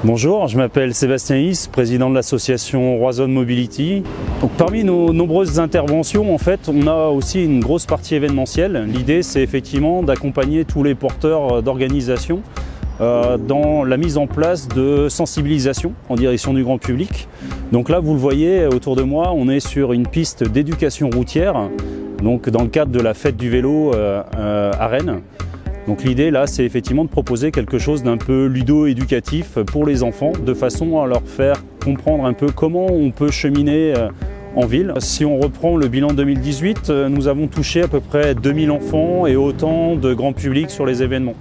Bonjour, je m'appelle Sébastien Is, président de l'association Roison Mobility. Donc, parmi nos nombreuses interventions, en fait, on a aussi une grosse partie événementielle. L'idée, c'est effectivement d'accompagner tous les porteurs d'organisation dans la mise en place de sensibilisation en direction du grand public. Donc là, vous le voyez autour de moi, on est sur une piste d'éducation routière, donc dans le cadre de la fête du vélo à Rennes. Donc l'idée là, c'est effectivement de proposer quelque chose d'un peu ludo-éducatif pour les enfants, de façon à leur faire comprendre un peu comment on peut cheminer en ville. Si on reprend le bilan 2018, nous avons touché à peu près 2000 enfants et autant de grand public sur les événements.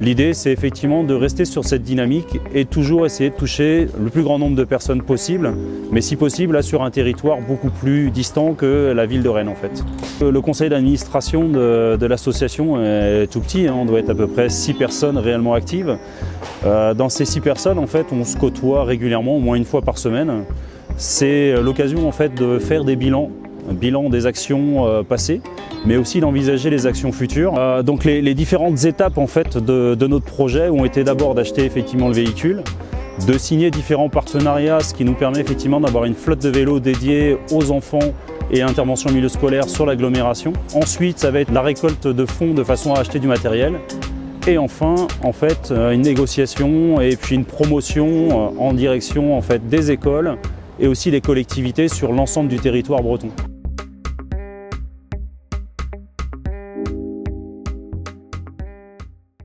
L'idée, c'est effectivement de rester sur cette dynamique et toujours essayer de toucher le plus grand nombre de personnes possible, mais si possible là, sur un territoire beaucoup plus distant que la ville de Rennes en fait. Le conseil d'administration de l'association est tout petit, on doit être à peu près 6 personnes réellement actives. Dans ces 6 personnes, en fait, on se côtoie régulièrement, au moins une fois par semaine. C'est l'occasion en fait de faire des bilans. Un bilan des actions passées, mais aussi d'envisager les actions futures. Donc les différentes étapes en fait de notre projet ont été d'abord d'acheter effectivement le véhicule, de signer différents partenariats, ce qui nous permet effectivement d'avoir une flotte de vélos dédiée aux enfants et intervention milieu scolaire sur l'agglomération. Ensuite, ça va être la récolte de fonds de façon à acheter du matériel. Et enfin, en fait, une négociation et puis une promotion en direction en fait des écoles et aussi des collectivités sur l'ensemble du territoire breton.